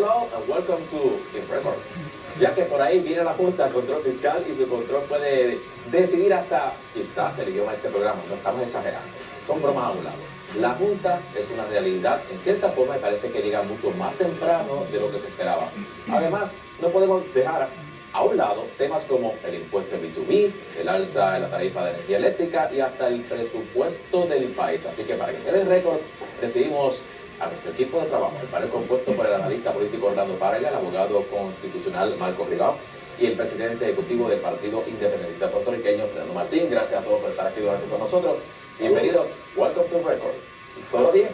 all, and welcome to In Record. Ya que por ahí viene la Junta de Control Fiscal y su control puede decidir hasta, quizás el idioma de este programa, no estamos exagerando, son bromas a un lado. La Junta es una realidad, en cierta forma, y parece que llega mucho más temprano de lo que se esperaba. Además, no podemos dejar a un lado temas como el impuesto B2B, el alza en la tarifa de energía eléctrica y hasta el presupuesto del país. Así que para que quede en récord, recibimos a nuestro equipo de trabajo, el panel compuesto por el analista político Orlando Párraga, el abogado constitucional Marcos Rigao y el presidente ejecutivo del Partido Independentista Puertorriqueño, Fernando Martín. Gracias a todos por estar aquí durante con nosotros. Bienvenidos. Welcome to Record. ¿Todo bien?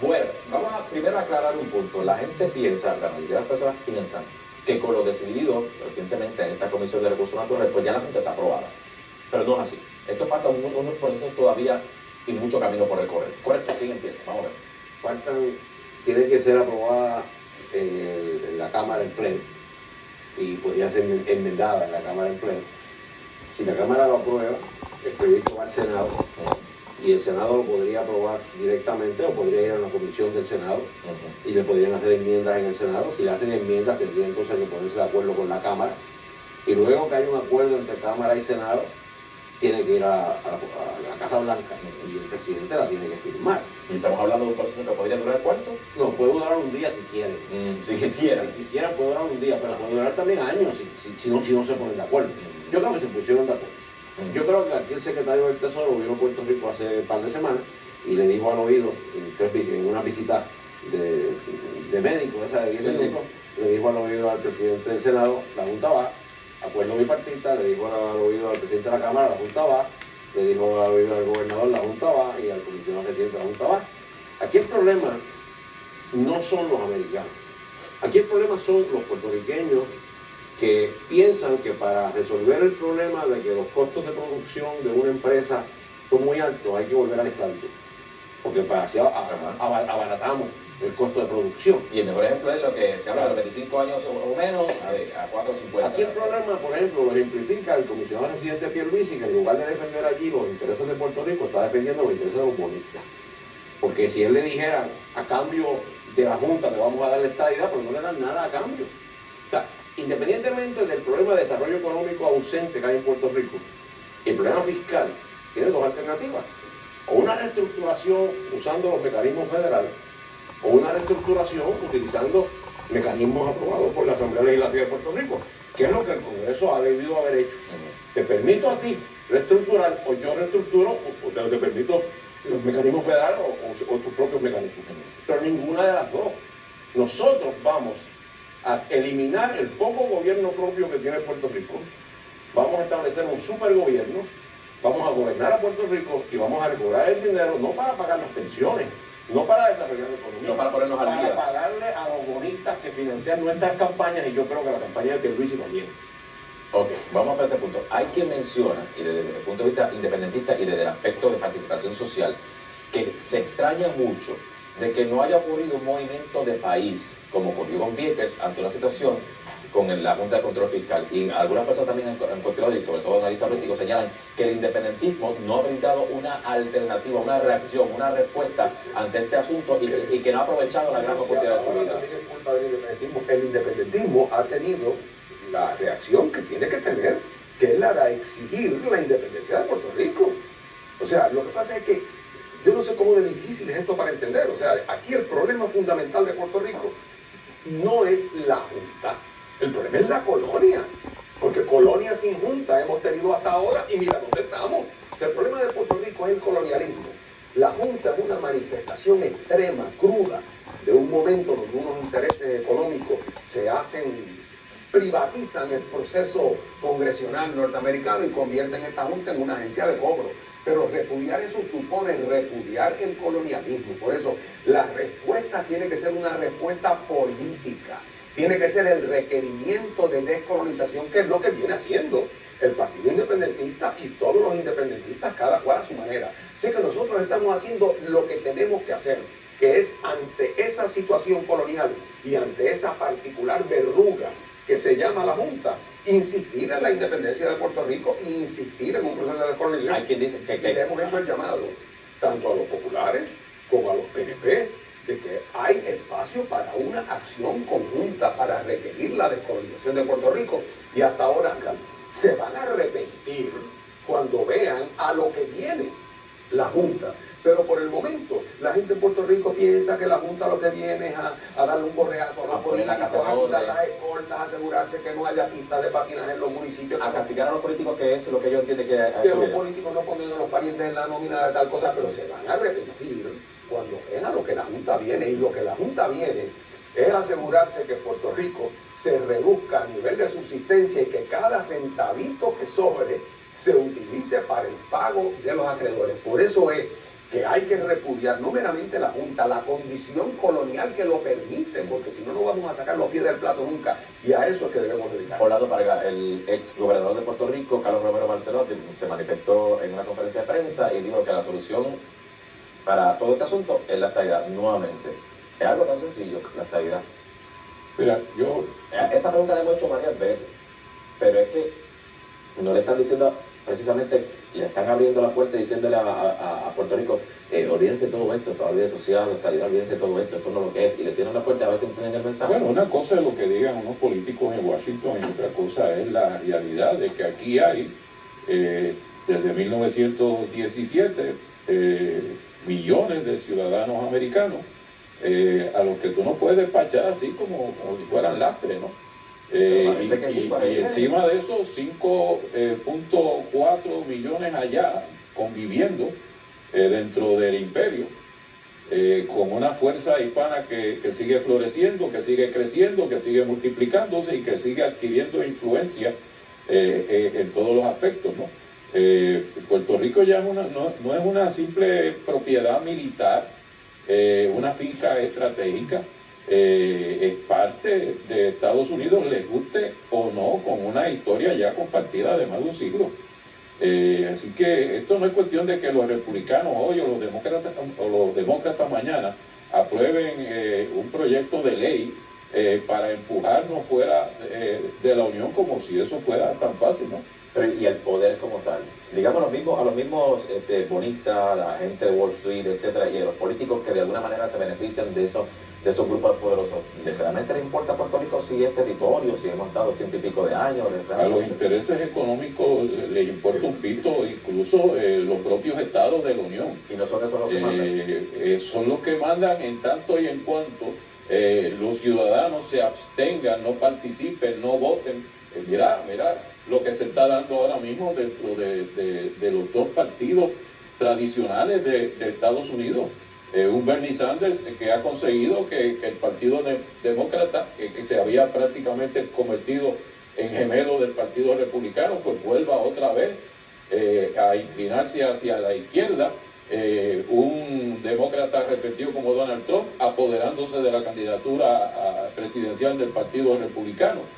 Bueno, vamos a primero aclarar un punto. La gente piensa, la mayoría de las personas piensan que con lo decidido recientemente en esta Comisión de Recursos Naturales, pues ya la Junta está aprobada. Pero no es así. Esto falta unos procesos todavía y mucho camino por recorrer. Correcto, ¿quién empieza? Vamos a ver. Tiene que ser aprobada en la Cámara en pleno y podría ser enmendada en la Cámara en pleno. Si la Cámara lo aprueba, el proyecto va al Senado y el Senado lo podría aprobar directamente o podría ir a una comisión del Senado y le podrían hacer enmiendas en el Senado. Si le hacen enmiendas, tendrían entonces que ponerse de acuerdo con la Cámara y luego que haya un acuerdo entre Cámara y Senado, tiene que ir a la Casa Blanca y el presidente la tiene que firmar. ¿Y estamos hablando de un proceso que podría durar cuánto? No, puede durar un día si quiere. Si quisiera. Si quisiera puede durar un día, pero puede durar también años si no se ponen de acuerdo. Yo creo que se pusieron de acuerdo. Yo creo que aquí el secretario del Tesoro vino a Puerto Rico hace un par de semanas y le dijo al oído, en una visita de médico, esa de 10 minutos, le dijo al oído al presidente del Senado, la Junta va, acuerdo bipartita, le dijo al oído al presidente de la Cámara, la Junta va, le dijo al oído al gobernador, la Junta va, y al comisionado presidente, la Junta va. Aquí el problema no son los americanos, aquí el problema son los puertorriqueños que piensan que para resolver el problema de que los costos de producción de una empresa son muy altos, hay que volver a la esclavitud, porque para así abaratamos el costo de producción. Y el mejor ejemplo es lo que se habla de los 25 años o menos a 4.50. Aquí el problema, por ejemplo, lo ejemplifica el comisionado residente Pierluisi, que en lugar de defender allí los intereses de Puerto Rico, está defendiendo los intereses de los bonistas. Porque si él le dijera, a cambio de la Junta, le vamos a dar la estadidad, pues no le dan nada a cambio. O sea, independientemente del problema de desarrollo económico ausente que hay en Puerto Rico, el problema fiscal tiene dos alternativas. O una reestructuración usando los mecanismos federales, o una reestructuración utilizando mecanismos aprobados por la Asamblea Legislativa de Puerto Rico, que es lo que el Congreso ha debido haber hecho. Te permito a ti reestructurar, o yo reestructuro, o te permito los mecanismos federales o tus propios mecanismos. Pero ninguna de las dos. Nosotros vamos a eliminar el poco gobierno propio que tiene Puerto Rico, vamos a establecer un supergobierno, vamos a gobernar a Puerto Rico y vamos a recobrar el dinero no para pagar las pensiones, no para desarrollar la economía, no para ponernos al día, para pagarle a los bonistas que financian nuestras campañas, y yo creo que la campaña de Pierluisi también. Ok, vamos a ver este punto. Hay que mencionar, y desde el punto de vista independentista y desde el aspecto de participación social, que se extraña mucho de que no haya ocurrido un movimiento de país, como ocurrió con Vieques, ante una situación con la Junta de Control Fiscal. Y algunas personas también han cuestionado, y sobre todo analistas políticos, señalan que el independentismo no ha brindado una alternativa, una reacción, una respuesta ante este asunto y que no ha aprovechado la gran oportunidad de su vida. También es culpa del independentismo. El independentismo ha tenido la reacción que tiene que tener, que es la de exigir la independencia de Puerto Rico. O sea, lo que pasa es que yo no sé cómo de difícil es esto para entender. O sea, aquí el problema fundamental de Puerto Rico no es la Junta, el problema es la colonia, porque colonia sin Junta hemos tenido hasta ahora y mira dónde estamos. O sea, el problema de Puerto Rico es el colonialismo. La Junta es una manifestación extrema, cruda, de un momento donde unos intereses económicos privatizan el proceso congresional norteamericano y convierten esta Junta en una agencia de cobro. Pero repudiar eso supone repudiar el colonialismo. Por eso la respuesta tiene que ser una respuesta política. Tiene que ser el requerimiento de descolonización, que es lo que viene haciendo el Partido Independentista y todos los independentistas, cada cual a su manera. Sé que nosotros estamos haciendo lo que tenemos que hacer, que es ante esa situación colonial y ante esa particular verruga que se llama la Junta, insistir en la independencia de Puerto Rico e insistir en un proceso de descolonización. Hay quien dice que le hemos hecho el llamado tanto a los populares como a los PNP de que hay espacio para una acción conjunta para requerir la descolonización de Puerto Rico. Y hasta ahora se van a arrepentir cuando vean a lo que viene la Junta. Pero por el momento, la gente en Puerto Rico piensa que la Junta lo que viene es a darle un borreazo a los políticos, a quitar las escoltas, a asegurarse que no haya pistas de patinaje en los municipios. A castigar a los políticos, que es lo que ellos entienden que los políticos no ponen a los parientes en la nómina de tal cosa, pero se van a arrepentir cuando vean a lo que la Junta viene. Y lo que la Junta viene es asegurarse que Puerto Rico se reduzca a nivel de subsistencia y que cada centavito que sobre se utilice para el pago de los acreedores. Por eso es que hay que repudiar no meramente la Junta, la condición colonial que lo permite, porque si no, no vamos a sacar los pies del plato nunca, y a eso es que debemos dedicar. Orlando Parga, el ex gobernador de Puerto Rico, Carlos Romero Barceló, se manifestó en una conferencia de prensa y dijo que la solución para todo este asunto es la estadidad, nuevamente. Es algo tan sencillo, la estadidad. Mira, Esta pregunta la hemos hecho varias veces, pero es que no le están diciendo precisamente, le están abriendo la puerta y diciéndole a Puerto Rico, olvídense todo esto, toda la vida social, la estabilidad, olvídense todo esto, esto no es lo que es, y le cierran la puerta a ver si entienden el mensaje. Bueno, una cosa es lo que digan unos políticos en Washington y otra cosa es la realidad de que aquí hay, desde 1917, millones de ciudadanos americanos a los que tú no puedes despachar así como si fueran lastres, ¿no? Y encima de esos 5.4 millones allá conviviendo dentro del imperio, con una fuerza hispana que sigue floreciendo, que sigue creciendo, que sigue multiplicándose y que sigue adquiriendo influencia en todos los aspectos, ¿no? Puerto Rico ya no es una simple propiedad militar, una finca estratégica. Es parte de Estados Unidos, les guste o no, con una historia ya compartida de más de un siglo. Así que esto no es cuestión de que los republicanos hoy o los demócratas mañana aprueben un proyecto de ley para empujarnos fuera de la Unión, como si eso fuera tan fácil, ¿no? Pero, y el poder como tal, digamos a los mismos bonistas, la gente de Wall Street, etcétera, y a los políticos que de alguna manera se benefician de esos grupos poderosos, ¿realmente les importa a Puerto Rico si es territorio, si hemos estado 100 y pico de años? A los intereses económicos les importa un pito, incluso los propios estados de la Unión. Y no son esos los que mandan. Son los que mandan en tanto y en cuanto los ciudadanos se abstengan, no participen, no voten. Mira lo que se está dando ahora mismo dentro de los dos partidos tradicionales de Estados Unidos. Un Bernie Sanders que ha conseguido que el Partido Demócrata, que se había prácticamente convertido en gemelo del Partido Republicano, pues vuelva otra vez a inclinarse hacia la izquierda. Un demócrata arrepentido como Donald Trump apoderándose de la candidatura presidencial del Partido Republicano.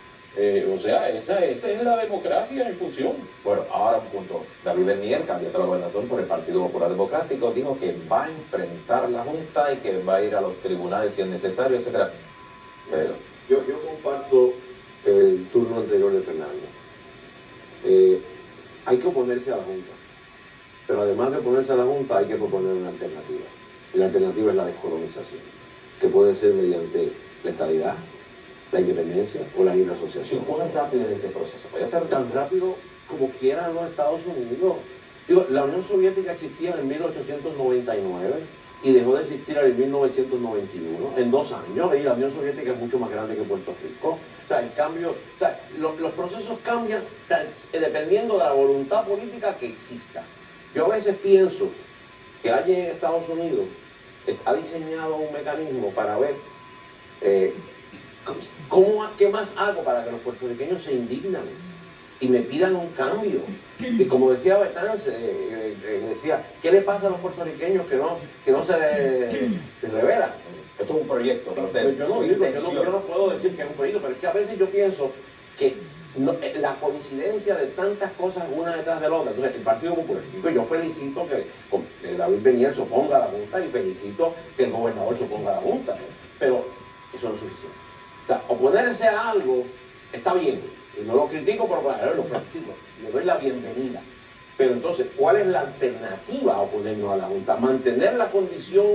O sea, esa es la democracia en función. Bueno, ahora un punto. David Bernier, candidato a la gobernación por el Partido Popular Democrático, dijo que va a enfrentar la Junta y que va a ir a los tribunales si es necesario, etcétera. Yo comparto el turno anterior de Fernando. Hay que oponerse a la Junta, pero además de oponerse a la Junta hay que proponer una alternativa. Y la alternativa es la descolonización, que puede ser mediante la estadidad, la independencia o la libre asociación. ¿Y cuán rápido es ese proceso? ¿Puede ser Tan rápido como quieran los Estados Unidos. Digo, la Unión Soviética existía en 1899 y dejó de existir en 1991, en 2 años, y la Unión Soviética es mucho más grande que Puerto Rico. O sea, el cambio, los procesos cambian dependiendo de la voluntad política que exista. Yo a veces pienso que alguien en Estados Unidos ha diseñado un mecanismo para ver ¿qué más hago para que los puertorriqueños se indignan y me pidan un cambio? Y como decía Betance, decía, ¿qué le pasa a los puertorriqueños que no se rebelan? Esto es un proyecto. Yo no puedo decir que es un proyecto, pero es que a veces yo pienso que la coincidencia de tantas cosas una detrás de la otra. Entonces, el Partido Popular, yo felicito que David Bernier se oponga a la Junta y felicito que el gobernador se oponga a la Junta, pero eso no es suficiente. O sea, oponerse a algo está bien, y no lo critico, pero lo felicito, le doy la bienvenida. Pero entonces, ¿cuál es la alternativa a oponernos a la Junta? Mantener la condición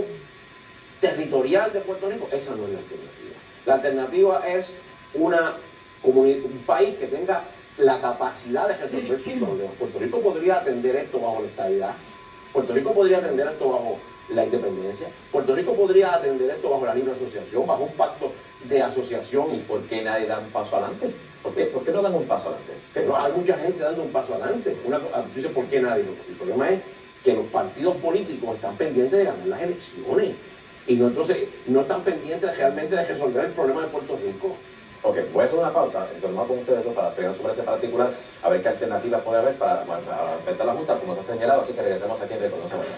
territorial de Puerto Rico, esa no es la alternativa. La alternativa es un país que tenga la capacidad de resolver sus problemas. Puerto Rico podría atender esto bajo la estabilidad. Puerto Rico podría atender esto bajo la independencia. Puerto Rico podría atender esto bajo la libre asociación, bajo un pacto de asociación. ¿Y por qué nadie da un paso adelante? ¿Por qué no dan un paso adelante? Pero hay mucha gente dando un paso adelante. Tú dices, ¿por qué nadie? El problema es que los partidos políticos están pendientes de ganar las elecciones y no, entonces, no están pendientes realmente de resolver el problema de Puerto Rico. Ok, voy a hacer una pausa, entonces vamos con ustedes dos para pegar sobre ese particular, a ver qué alternativas puede haber para enfrentar la Junta, como se ha señalado, así que regresemos aquí en Récord, no se vayan.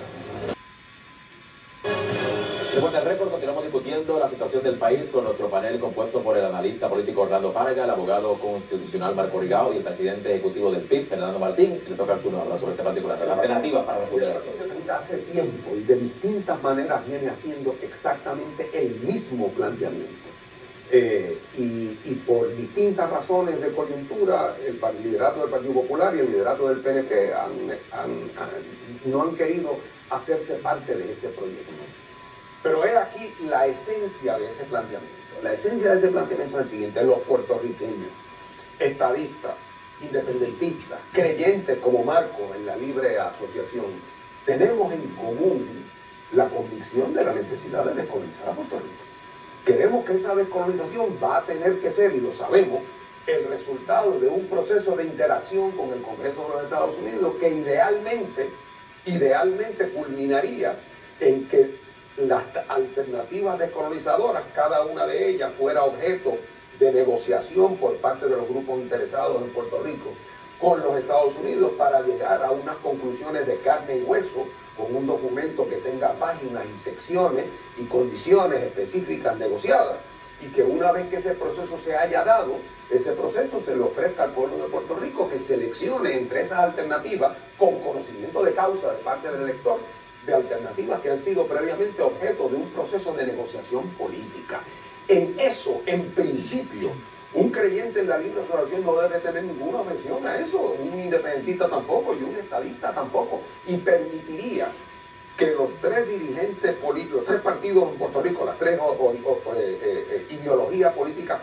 Después del Récord continuamos discutiendo la situación del país con nuestro panel compuesto por el analista político Orlando Parga, el abogado constitucional Marco Rigao y el presidente ejecutivo del PIB, Fernando Martín. Le toca al turno hablar sobre ese particular. La alternativa para responder esto. Hace tiempo y de distintas maneras viene haciendo exactamente el mismo planteamiento. Y por distintas razones de coyuntura, el liderato del Partido Popular y el liderato del PNP no han querido hacerse parte de ese proyecto. Pero es aquí la esencia de ese planteamiento. La esencia de ese planteamiento es el siguiente: los puertorriqueños, estadistas, independentistas, creyentes como Marco en la libre asociación, tenemos en común la convicción de la necesidad de descolonizar a Puerto Rico. Queremos que esa descolonización va a tener que ser, y lo sabemos, el resultado de un proceso de interacción con el Congreso de los Estados Unidos que idealmente culminaría en que las alternativas descolonizadoras, cada una de ellas fuera objeto de negociación por parte de los grupos interesados en Puerto Rico con los Estados Unidos para llegar a unas conclusiones de carne y hueso, con un documento que tenga páginas y secciones y condiciones específicas negociadas, y que una vez que ese proceso se haya dado, ese proceso se le ofrezca al pueblo de Puerto Rico que seleccione entre esas alternativas con conocimiento de causa de parte del elector, de alternativas que han sido previamente objeto de un proceso de negociación política. En eso, en principio, un creyente en la libre asociación no debe tener ninguna objeción a eso, un independentista tampoco y un estadista tampoco, y permitiría que los tres dirigentes políticos, los tres partidos en Puerto Rico, las tres ideologías políticas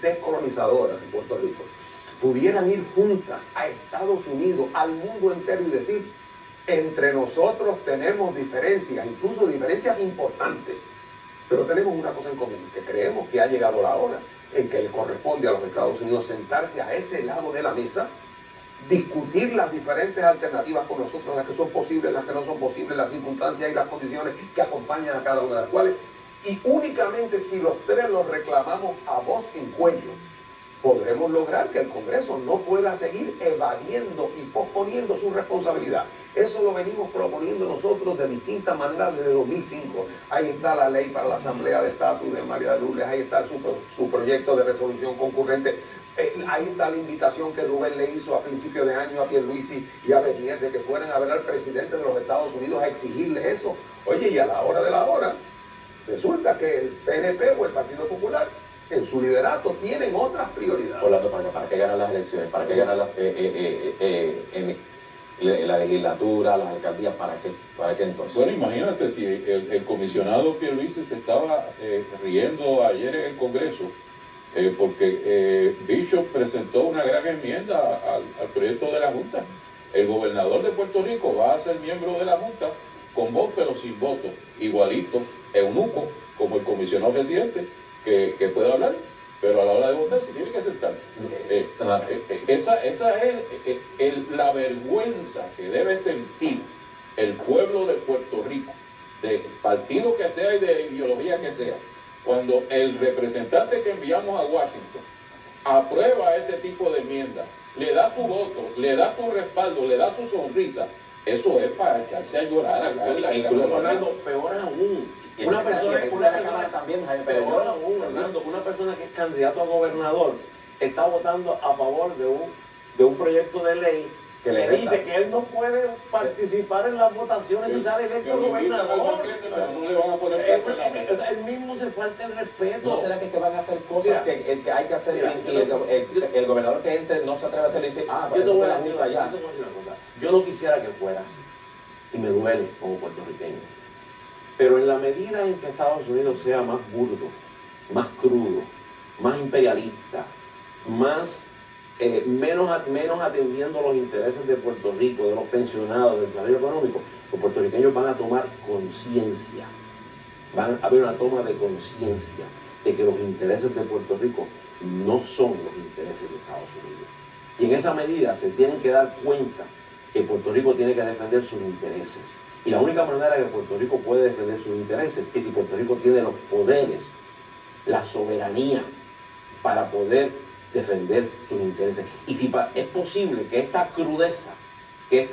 descolonizadoras en Puerto Rico, pudieran ir juntas a Estados Unidos, al mundo entero, y decir: entre nosotros tenemos diferencias, incluso diferencias importantes, pero tenemos una cosa en común, que creemos que ha llegado la hora en que le corresponde a los Estados Unidos sentarse a ese lado de la mesa, discutir las diferentes alternativas con nosotros, las que son posibles, las que no son posibles, las circunstancias y las condiciones que acompañan a cada una de las cuales, y únicamente si los tres los reclamamos a voz en cuello, podremos lograr que el Congreso no pueda seguir evadiendo y posponiendo su responsabilidad. Eso lo venimos proponiendo nosotros de distintas maneras desde 2005. Ahí está la ley para la Asamblea de Estatus de María de Lourdes, ahí está su proyecto de resolución concurrente, ahí está la invitación que Rubén le hizo a principio de año a Pierluisi y a Bernier de que fueran a ver al presidente de los Estados Unidos a exigirle eso. Oye, y a la hora de la hora, resulta que el PNP o el Partido Popular en su liderato tienen otras prioridades. Orlando, ¿para qué ganar las elecciones? ¿Para qué ganar la legislatura, las alcaldías? ¿Para qué entonces? Bueno, imagínate si el comisionado Pierluisi se estaba riendo ayer en el Congreso porque Bishop presentó una gran enmienda al proyecto de la Junta. El gobernador de Puerto Rico va a ser miembro de la Junta con voz pero sin voto, igualito, eunuco, como el comisionado residente, que puede hablar, pero a la hora de votar se tiene que sentar. Esa es la vergüenza que debe sentir el pueblo de Puerto Rico, de partido que sea y de ideología que sea, cuando el representante que enviamos a Washington aprueba ese tipo de enmienda, le da su voto, le da su respaldo, le da su sonrisa. Eso es para echarse a llorar. Orlando, peor aún, una persona que es candidato a gobernador está votando a favor de un proyecto de ley que le dice que él no puede participar en las votaciones y sale electo gobernador. No le van a poner él mismo se falta el respeto. ¿No será que van a hacer cosas que hay que hacer y el gobernador que entre no se atreve a hacer y dice, yo te voy a decir una cosa, yo no quisiera que fuera así, y me duele como puertorriqueño, Pero en la medida en que Estados Unidos sea más burdo, más crudo, más imperialista, menos atendiendo los intereses de Puerto Rico, de los pensionados, del desarrollo económico, los puertorriqueños van a tomar conciencia, van a haber una toma de conciencia de que los intereses de Puerto Rico no son los intereses de Estados Unidos. Y en esa medida se tienen que dar cuenta que Puerto Rico tiene que defender sus intereses. Y la única manera que Puerto Rico puede defender sus intereses es si Puerto Rico tiene los poderes, la soberanía para poder defender sus intereses. Y si es posible que esta crudeza, que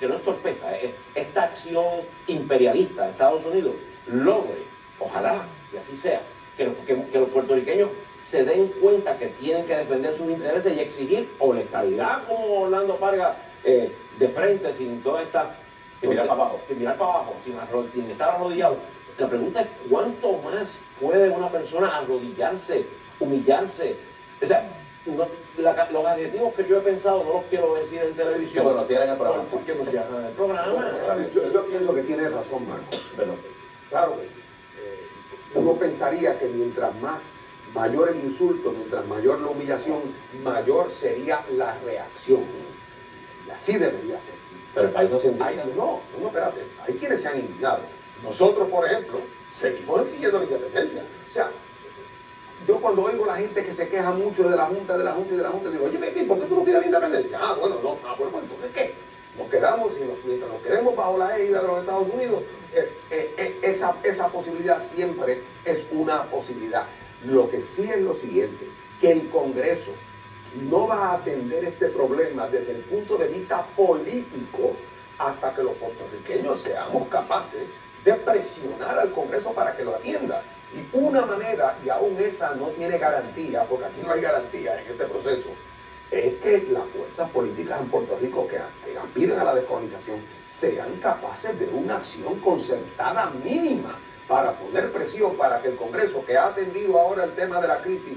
no es torpeza, esta acción imperialista de Estados Unidos logre, ojalá, y así sea, que los puertorriqueños se den cuenta que tienen que defender sus intereses y exigir o la estabilidad como Orlando Parga de frente, sin toda esta... Sin mirar para abajo. Sin mirar para abajo, sin estar arrodillado. La pregunta es cuánto más puede una persona arrodillarse, humillarse. O sea, los adjetivos que yo he pensado no los quiero decir en televisión. Sí, bueno, cierran el programa. Porque no cierran el programa. Yo pienso que tiene razón, Marcos. Pero, Claro que sí. Uno pensaría que mientras mayor el insulto, mientras mayor la humillación, mayor sería la reacción. Y así debería ser. pero el país no se indigna. No, espérate. Hay quienes se han indignado. Nosotros, por ejemplo, seguimos exigiendo la independencia. O sea, yo cuando oigo a la gente que se queja mucho de la Junta, digo, oye, Betty, ¿por qué tú no pides la independencia? Bueno, pues entonces, ¿qué? Nos quedamos, mientras nos quedemos bajo la égida de los Estados Unidos, esa posibilidad siempre es una posibilidad. Lo que sí es lo siguiente, que el Congreso no va a atender este problema desde el punto de vista político hasta que los puertorriqueños seamos capaces de presionar al Congreso para que lo atienda. Y una manera, y aún esa no tiene garantía, porque aquí no hay garantía en este proceso, es que las fuerzas políticas en Puerto Rico que aspiran a la descolonización sean capaces de una acción concertada mínima para poner presión para que el Congreso, que ha atendido ahora el tema de la crisis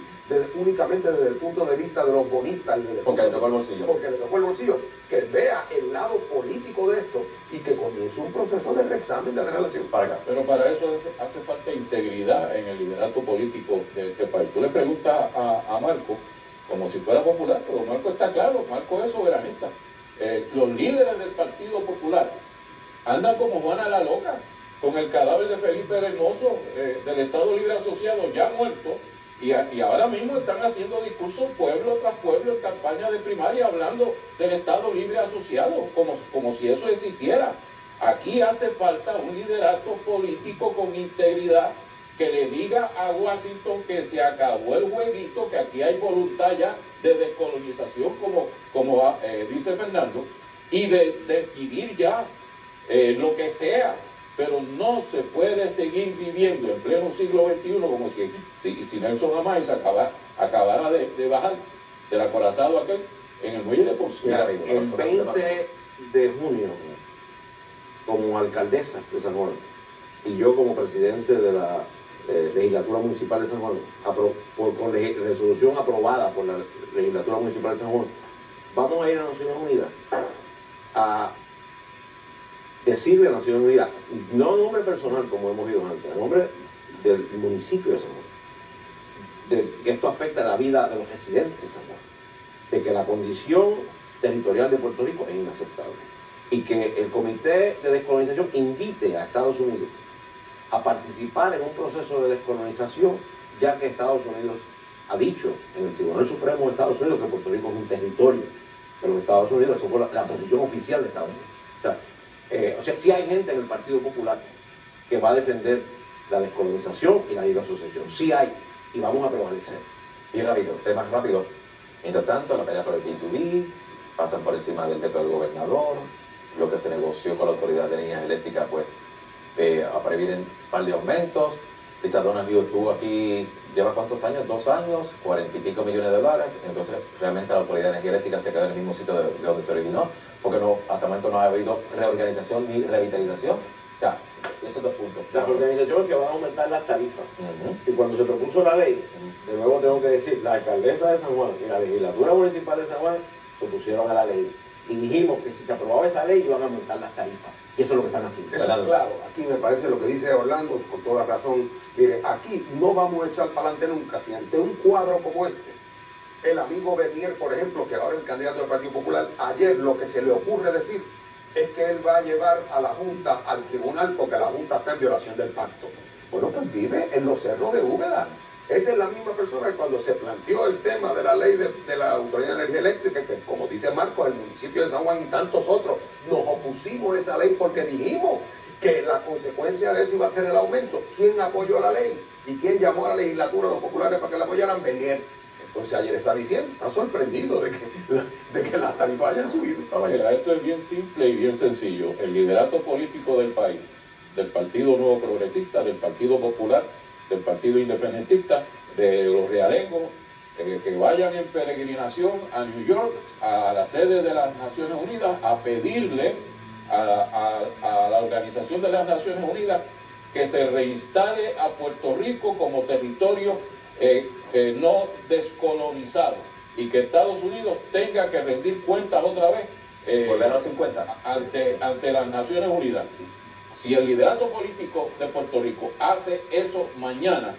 únicamente desde el punto de vista de los bonistas, porque le tocó el bolsillo, que vea el lado político de esto y que comience un proceso de reexamen de la relación. Pero para eso hace falta integridad en el liderato político de este país. Tú le preguntas a Marco, como si fuera popular, pero Marco está claro, Marco es soberanista. Los líderes del Partido Popular andan como Juana la Loca, con el cadáver de Felipe Hermoso, del Estado Libre Asociado, ya muerto, y ahora mismo están haciendo discursos pueblo tras pueblo en campaña de primaria hablando del Estado Libre Asociado, como si eso existiera. Aquí hace falta un liderato político con integridad que le diga a Washington que se acabó el jueguito, que aquí hay voluntad ya de descolonización, como dice Fernando, y de decidir ya lo que sea. Pero no se puede seguir viviendo en pleno siglo XXI como si Nelson Amais acabara de bajar del acorazado aquel en el muelle de Porcia. El 20 de junio, como alcaldesa de San Juan, y yo como presidente de la legislatura municipal de San Juan, con resolución aprobada por la legislatura municipal de San Juan, vamos a ir a Naciones Unidas a decirle a Naciones Unidas, no en nombre personal como hemos ido antes, en nombre del municipio de San Juan, de que esto afecta la vida de los residentes de San Juan, de que la condición territorial de Puerto Rico es inaceptable y que el Comité de Descolonización invite a Estados Unidos a participar en un proceso de descolonización, ya que Estados Unidos ha dicho en el Tribunal Supremo de Estados Unidos que Puerto Rico es un territorio de los Estados Unidos. Eso fue la posición oficial de Estados Unidos. O sea, sí hay gente en el Partido Popular que va a defender la descolonización y la libre asociación. Sí hay, y vamos a prevalecer. Bien rápido, temas rápidos. Mientras tanto, la pelea por el B2B, pasan por encima del veto del gobernador, lo que se negoció con la Autoridad de Energía Eléctrica, pues, a previr un par de aumentos. Lisa Donahue estuvo aquí, ¿lleva cuántos años? 2 años, 40 y pico millones de dólares. Entonces, realmente la Autoridad de Energía Eléctrica se quedó en el mismo sitio de donde se originó, porque hasta el momento no ha habido reorganización ni revitalización. O sea, esos 2 puntos. La organización es que van a aumentar las tarifas. Y cuando se propuso la ley, de nuevo tengo que decir, la alcaldesa de San Juan y la legislatura municipal de San Juan se opusieron a la ley. y dijimos que si se aprobaba esa ley iban a aumentar las tarifas. Y eso es lo que están haciendo. Eso es claro, aquí me parece lo que dice Orlando, con toda razón. Mire, aquí no vamos a echar para adelante nunca. Si ante un cuadro como este, el amigo Bernier, por ejemplo, que ahora es el candidato del Partido Popular, ayer lo que se le ocurre decir es que él va a llevar a la Junta al tribunal porque la Junta está en violación del pacto. Bueno, pues vive en los cerros de Úbeda. Esa es la misma persona que cuando se planteó el tema de la ley de la Autoridad de Energía Eléctrica, que como dice Marcos, el municipio de San Juan y tantos otros, nos opusimos a esa ley porque dijimos que la consecuencia de eso iba a ser el aumento. ¿Quién apoyó la ley? ¿Y quién llamó a la legislatura, a los populares, para que la apoyaran? Bernier. Entonces ayer está diciendo, está sorprendido de que las tarifas hayan subido. Mira, esto es bien simple y bien sencillo. El liderato político del país, del Partido Nuevo Progresista, del Partido Popular, del Partido Independentista, de los realengos, que vayan en peregrinación a New York, a la sede de las Naciones Unidas, a pedirle a la Organización de las Naciones Unidas que se reinstale a Puerto Rico como territorio no descolonizado y que Estados Unidos tenga que rendir cuentas otra vez volver a los 50 ante las Naciones Unidas. Si el liderato político de Puerto Rico hace eso mañana,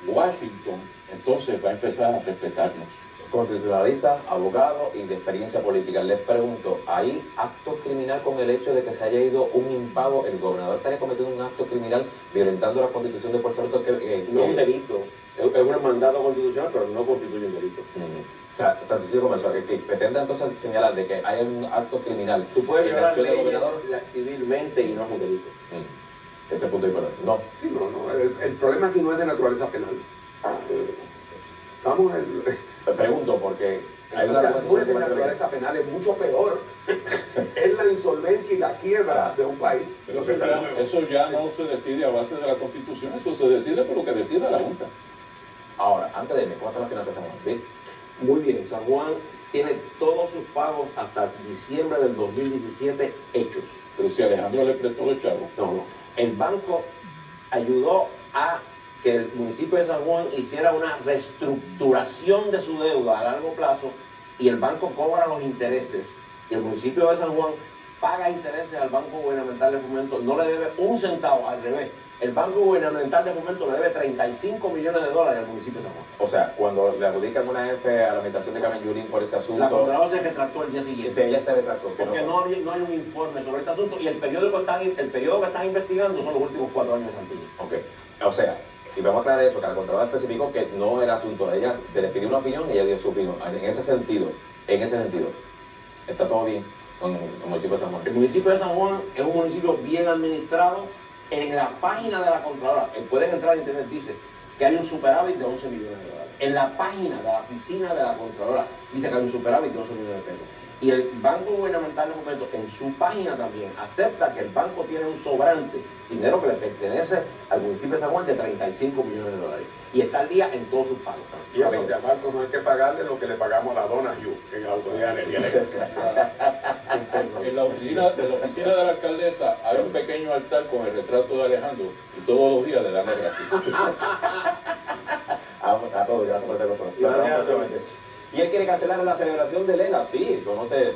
Washington entonces va a empezar a respetarnos. Constitucionalistas, abogados y de experiencia política. Les pregunto, ¿hay acto criminal con el hecho de que se haya ido un impago? ¿El gobernador estaría cometiendo un acto criminal violentando la Constitución de Puerto Rico? No es un delito, es un mandato constitucional, pero no constituye un delito. O sea, tan sencillo como eso, que pretende entonces señalar de que hay un acto criminal. Tú puedes en la violar acción del leyes gobernador civilmente y no es un delito. Ese punto de acuerdo. No. Sí, no. El problema aquí no es de naturaleza penal. Estamos en... Pregunto porque hay O una sea, argumentación no es de que me naturaleza penal, es mucho peor. Es la insolvencia y la quiebra de un país. Pero No se trata de- eso ya no se decide a base de la Constitución, eso se decide por lo que decida la Junta. Ahora, antes de irme, ¿cómo están las finanzas de San Juan? ¿Sí? Muy bien, San Juan tiene todos sus pagos hasta diciembre del 2017 hechos. Pero si Alejandro le prestó los chavos, No. El banco ayudó a que el municipio de San Juan hiciera una reestructuración de su deuda a largo plazo y el banco cobra los intereses y el municipio de San Juan paga intereses al Banco Gubernamental de Fomento, no le debe un centavo, al revés. El Banco Gubernamental de Fomento le debe 35 millones de dólares al municipio de San Juan. O sea, cuando le adjudican una F a la administración de Carmen Yulín por ese La asunto, Contralor se retractó el día siguiente. ella se retractó. Porque no hay un informe sobre este asunto y el periodo que están investigando son los últimos 4 años de Santini. Ok. O sea, y vamos a aclarar eso, que la Contralora especificó que no era asunto de ella, se le pidió una opinión y ella dio su opinión. En ese sentido, está todo bien con el municipio de San Juan. El municipio de San Juan es un municipio bien administrado. En la página de la Contralora, pueden entrar a internet, dice que hay un superávit de 11 millones de dólares. En la página de la oficina de la Contralora dice que hay un superávit de 11 millones de pesos. Y el Banco Gubernamental de Fomento en su página también acepta que el banco tiene un sobrante, dinero que le pertenece al municipio de San Juan, de 35 millones de dólares. Y está al día en todos sus pagos. Y eso que a Marcos no hay que pagarle lo que le pagamos a la Dona Hugh en la Autoridad de Energía Eléctrica. en la oficina de la alcaldesa hay un pequeño altar con el retrato de Alejandro y todos los días le dan las gracias. A todos, gracias por esta cosa. Gracias. Y él quiere cancelar la celebración de Lela, sí, conoce su